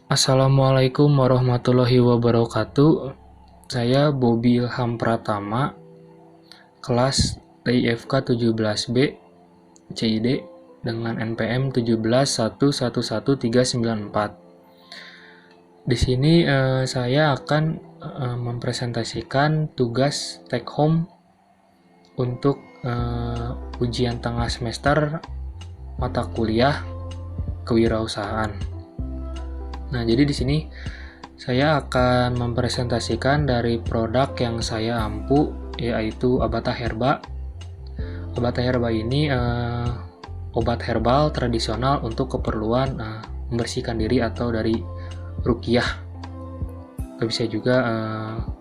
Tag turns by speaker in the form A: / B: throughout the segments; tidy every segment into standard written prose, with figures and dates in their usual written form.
A: Assalamualaikum warahmatullahi wabarakatuh. Saya Bobi Ilham Pratama, kelas TIFK 17B CID dengan NPM 1711394. Di sini saya akan mempresentasikan tugas take home untuk ujian tengah semester mata kuliah kewirausahaan. Nah, jadi di sini saya akan mempresentasikan dari produk yang saya ampu, yaitu Abata Herba. Abata Herba ini obat herbal tradisional untuk keperluan membersihkan diri atau dari ruqyah. Bisa juga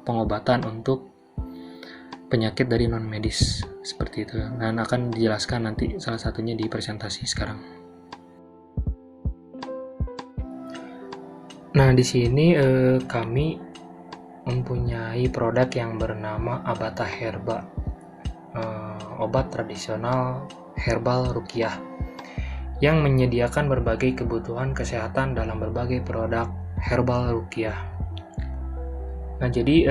A: pengobatan untuk penyakit dari non medis seperti itu. Dan akan dijelaskan nanti salah satunya di presentasi sekarang. Nah, di sini kami mempunyai produk yang bernama Abata Herba, obat tradisional herbal ruqyah, yang menyediakan berbagai kebutuhan kesehatan dalam berbagai produk herbal ruqyah. Nah, jadi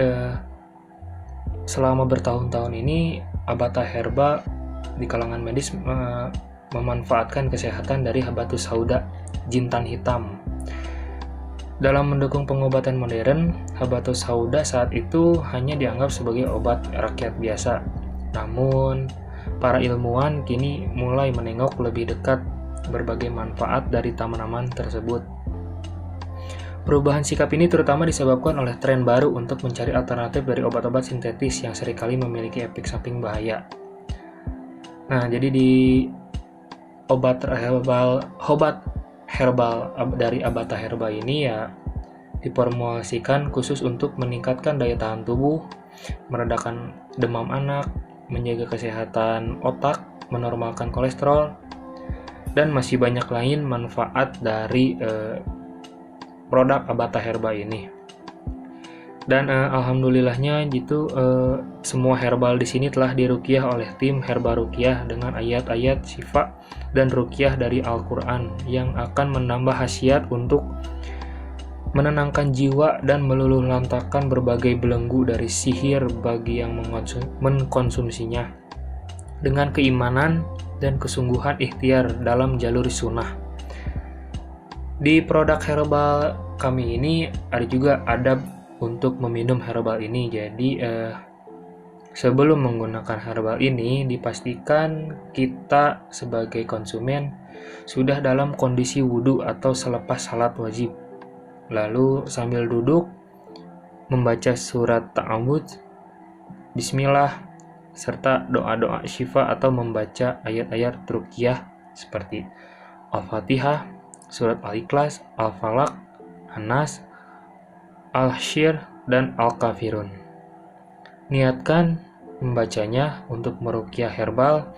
A: selama bertahun-tahun ini Abata Herba di kalangan medis memanfaatkan kesehatan dari habatus sauda, jintan hitam. Dalam mendukung pengobatan modern, habatus sauda saat itu hanya dianggap sebagai obat rakyat biasa. Namun, para ilmuwan kini mulai menengok lebih dekat berbagai manfaat dari tanaman tersebut. Perubahan sikap ini terutama disebabkan oleh tren baru untuk mencari alternatif dari obat-obat sintetis yang seringkali memiliki efek samping bahaya. Nah, jadi di obat herbal dari Abata Herba ini ya diformulasikan khusus untuk meningkatkan daya tahan tubuh, meredakan demam anak, menjaga kesehatan otak, menormalkan kolesterol, dan masih banyak lain manfaat dari produk Abata Herba ini. Dan alhamdulillahnya gitu semua herbal di sini telah diruqyah oleh tim Herba Ruqyah dengan ayat-ayat syifa dan ruqyah dari Al-Qur'an yang akan menambah khasiat untuk menenangkan jiwa dan meluluhlantakkan berbagai belenggu dari sihir bagi yang mengkonsumsinya dengan keimanan dan kesungguhan ikhtiar dalam jalur sunnah. Di produk herbal kami ini ada juga adab untuk meminum herbal ini. Jadi sebelum menggunakan herbal ini dipastikan kita sebagai konsumen sudah dalam kondisi wudhu atau selepas salat wajib. Lalu sambil duduk membaca surat ta'awudz, bismillah, serta doa-doa syifa atau membaca ayat-ayat ruqyah seperti Al-Fatihah, surat Al-Ikhlas, Al-Falaq, An-Nas, Al-Syir, dan Al-Kafirun. Niatkan membacanya untuk meruqyah herbal,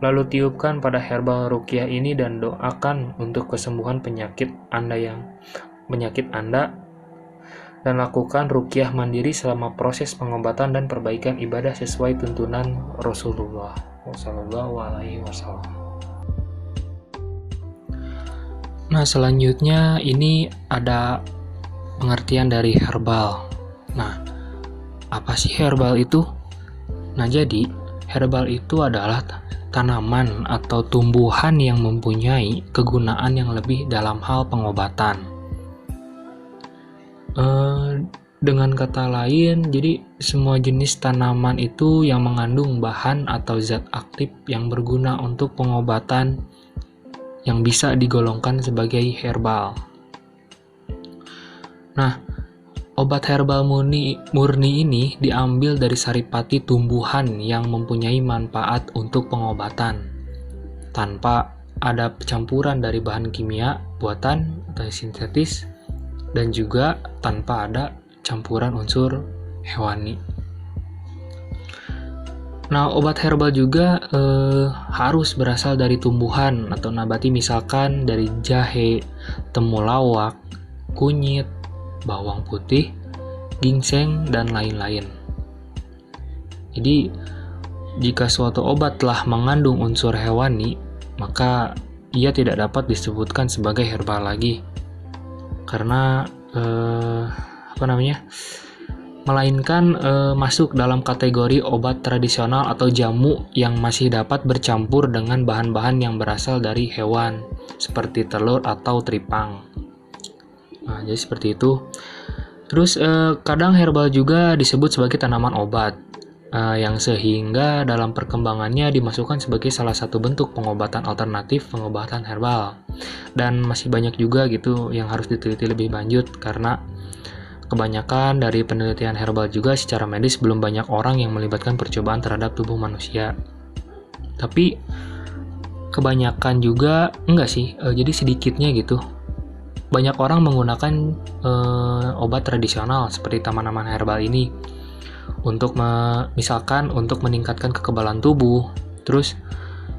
A: lalu tiupkan pada herbal ruqyah ini dan doakan untuk kesembuhan penyakit Anda dan lakukan ruqyah mandiri selama proses pengobatan dan perbaikan ibadah sesuai tuntunan Rasulullah SAW. Nah, selanjutnya ini ada pengertian dari herbal. Nah, apa sih herbal itu? Nah, jadi herbal itu adalah tanaman atau tumbuhan yang mempunyai kegunaan yang lebih dalam hal pengobatan. Dengan kata lain, jadi semua jenis tanaman itu yang mengandung bahan atau zat aktif yang berguna untuk pengobatan yang bisa digolongkan sebagai herbal. Nah, obat herbal murni ini diambil dari saripati tumbuhan yang mempunyai manfaat untuk pengobatan tanpa ada campuran dari bahan kimia buatan atau sintetis, dan juga tanpa ada campuran unsur hewani. Nah, obat herbal juga harus berasal dari tumbuhan atau nabati, misalkan dari jahe, temulawak, kunyit, bawang putih, ginseng, dan lain-lain. Jadi, jika suatu obat telah mengandung unsur hewani, maka ia tidak dapat disebutkan sebagai herbal lagi. karena melainkan masuk dalam kategori obat tradisional atau jamu yang masih dapat bercampur dengan bahan-bahan yang berasal dari hewan seperti telur atau tripang. Nah, jadi seperti itu. Terus kadang herbal juga disebut sebagai tanaman obat, yang sehingga dalam perkembangannya dimasukkan sebagai salah satu bentuk pengobatan alternatif pengobatan herbal. Dan masih banyak juga gitu yang harus diteliti lebih lanjut, karena kebanyakan dari penelitian herbal juga secara medis belum banyak orang yang melibatkan percobaan terhadap tubuh manusia. Tapi kebanyakan juga enggak sih, jadi sedikitnya gitu. Banyak orang menggunakan obat tradisional seperti tanaman herbal ini untuk misalkan untuk meningkatkan kekebalan tubuh. Terus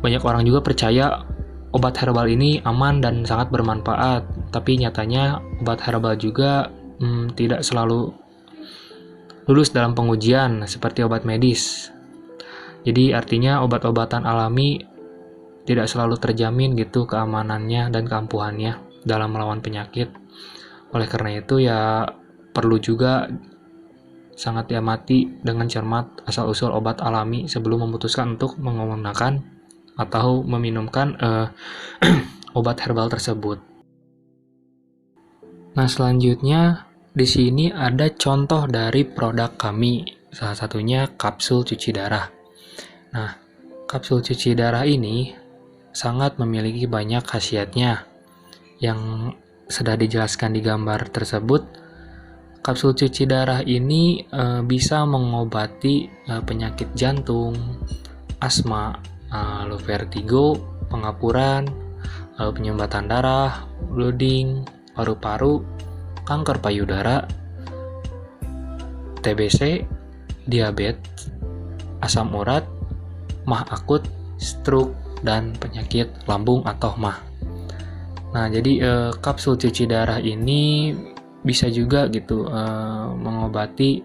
A: banyak orang juga percaya obat herbal ini aman dan sangat bermanfaat. Tapi nyatanya obat herbal juga tidak selalu lulus dalam pengujian seperti obat medis. Jadi artinya obat-obatan alami tidak selalu terjamin gitu keamanannya dan keampuhannya dalam melawan penyakit. Oleh karena itu ya perlu juga sangat diamati dengan cermat asal-usul obat alami sebelum memutuskan untuk menggunakan atau meminumkan obat herbal tersebut. Nah, selanjutnya di sini ada contoh dari produk kami, salah satunya kapsul cuci darah. Nah, kapsul cuci darah ini sangat memiliki banyak khasiatnya yang sudah dijelaskan di gambar tersebut. Kapsul cuci darah ini bisa mengobati penyakit jantung, asma, lalu vertigo, pengapuran, lalu penyumbatan darah, blooding, paru-paru, kanker payudara, TBC, diabetes, asam urat, MAH akut, stroke, dan penyakit lambung atau MAH. Nah, jadi kapsul cuci darah ini bisa juga gitu mengobati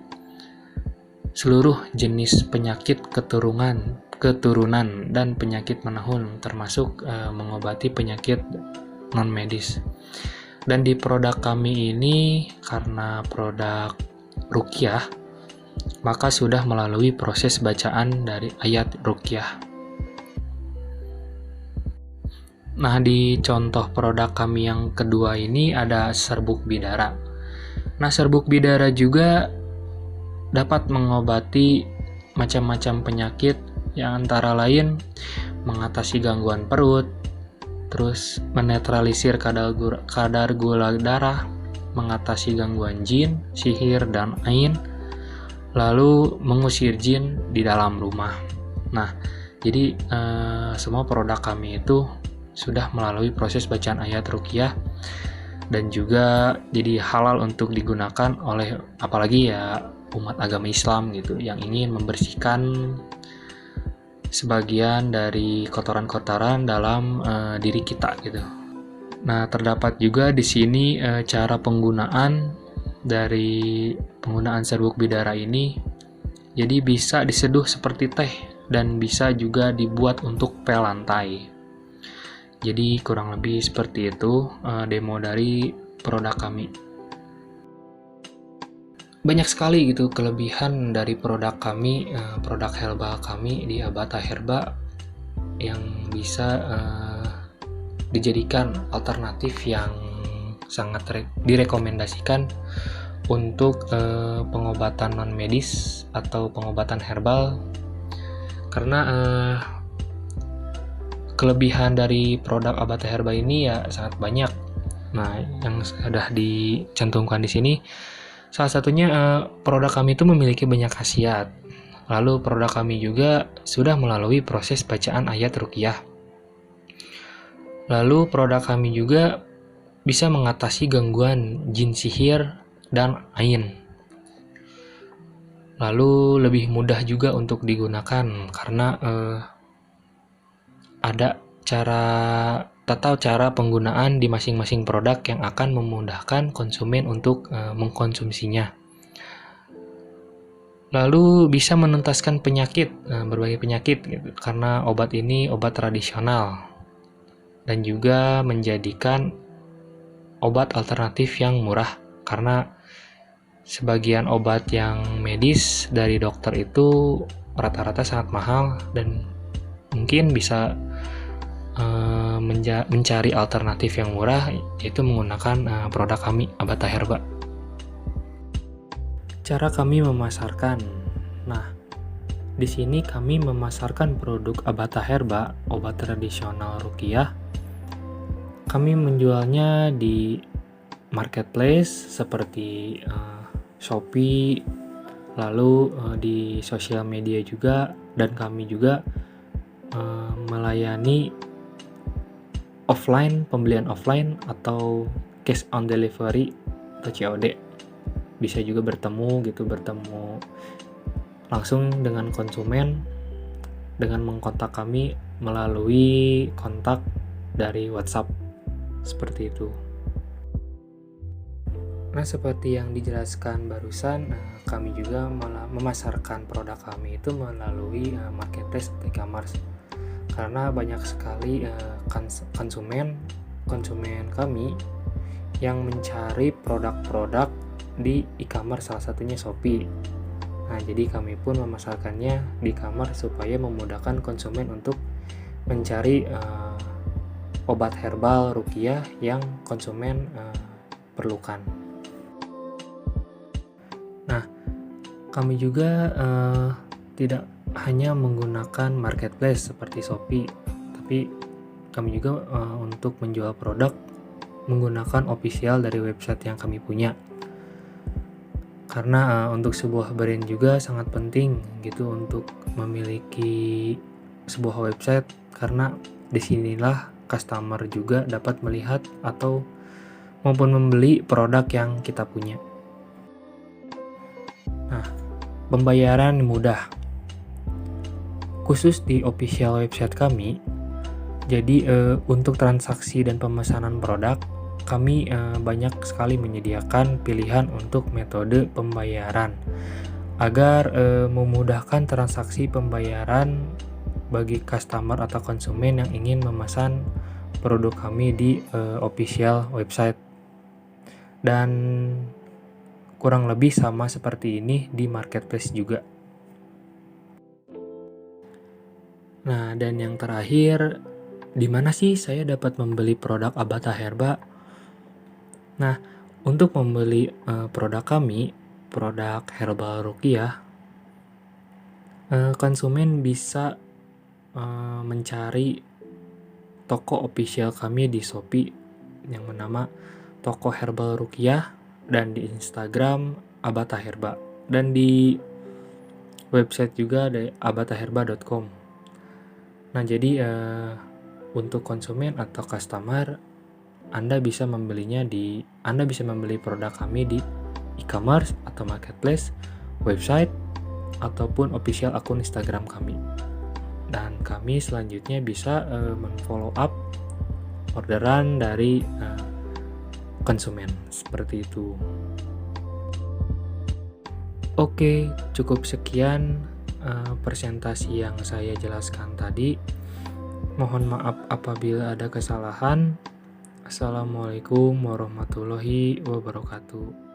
A: seluruh jenis penyakit keturunan dan penyakit menahun, termasuk mengobati penyakit non medis. Dan di produk kami ini karena produk ruqyah, maka sudah melalui proses bacaan dari ayat ruqyah. Nah, di contoh produk kami yang kedua ini ada serbuk bidara. Nah, serbuk bidara juga dapat mengobati macam-macam penyakit yang antara lain mengatasi gangguan perut, terus menetralisir kadar gula darah, mengatasi gangguan jin, sihir, dan ain, lalu mengusir jin di dalam rumah. Nah, jadi semua produk kami itu sudah melalui proses bacaan ayat ruqyah dan juga jadi halal untuk digunakan oleh apalagi ya umat agama Islam gitu yang ingin membersihkan sebagian dari kotoran-kotoran dalam diri kita gitu. Nah, terdapat juga di sini cara penggunaan dari penggunaan serbuk bidara ini. Jadi bisa diseduh seperti teh dan bisa juga dibuat untuk pel lantai. Jadi kurang lebih seperti itu demo dari produk kami. Banyak sekali gitu kelebihan dari produk kami, produk herbal kami di Abata Herba yang bisa dijadikan alternatif yang sangat direkomendasikan untuk pengobatan non medis atau pengobatan herbal, karena kelebihan dari produk Abata Herba ini ya sangat banyak. Nah, yang sudah dicantumkan di sini salah satunya produk kami itu memiliki banyak khasiat. Lalu produk kami juga sudah melalui proses bacaan ayat ruqyah. Lalu produk kami juga bisa mengatasi gangguan jin sihir dan ain. Lalu lebih mudah juga untuk digunakan karena ada cara penggunaan di masing-masing produk yang akan memudahkan konsumen untuk mengkonsumsinya. Lalu bisa menuntaskan penyakit, berbagai penyakit gitu, karena obat ini obat tradisional dan juga menjadikan obat alternatif yang murah, karena sebagian obat yang medis dari dokter itu rata-rata sangat mahal dan mungkin bisa mencari alternatif yang murah, yaitu menggunakan produk kami, Abata Herba. Cara kami memasarkan. Nah, di sini kami memasarkan produk Abata Herba, obat tradisional ruqyah. Kami menjualnya di marketplace seperti Shopee, lalu di sosial media juga, dan kami juga melayani offline, pembelian offline atau cash on delivery atau COD. Bisa juga bertemu langsung dengan konsumen dengan mengkontak kami melalui kontak dari WhatsApp, seperti itu. Nah, seperti yang dijelaskan barusan, kami juga memasarkan produk kami itu melalui marketplace atau e-commerce, karena banyak sekali konsumen kami yang mencari produk-produk di e-commerce, salah satunya Shopee. Nah, jadi kami pun memasarkannya di e-commerce supaya memudahkan konsumen untuk mencari obat herbal ruqyah yang konsumen perlukan. Nah, kami juga tidak hanya menggunakan marketplace seperti Shopee, tapi kami juga untuk menjual produk menggunakan official dari website yang kami punya. Karena untuk sebuah brand juga sangat penting gitu untuk memiliki sebuah website, karena disinilah customer juga dapat melihat atau maupun membeli produk yang kita punya. Nah, pembayaran mudah. Khusus di official website kami, jadi untuk transaksi dan pemesanan produk, kami banyak sekali menyediakan pilihan untuk metode pembayaran agar memudahkan transaksi pembayaran bagi customer atau konsumen yang ingin memesan produk kami di official website. Dan kurang lebih sama seperti ini di marketplace juga. Nah, dan yang terakhir, di mana sih saya dapat membeli produk Abata Herba? Nah, untuk membeli produk kami, produk herbal ruqyah, konsumen bisa mencari toko official kami di Shopee yang bernama Toko Herbal Ruqyah, dan di Instagram Abata Herba, dan di website juga dari abataherba.com. Nah, jadi untuk konsumen atau customer, Anda bisa membeli produk kami di e-commerce atau marketplace, website, ataupun official akun Instagram kami. Dan kami selanjutnya bisa men-follow up orderan dari konsumen, seperti itu. Oke, cukup sekian presentasi yang saya jelaskan tadi. Mohon maaf apabila ada kesalahan. Assalamualaikum warahmatullahi wabarakatuh.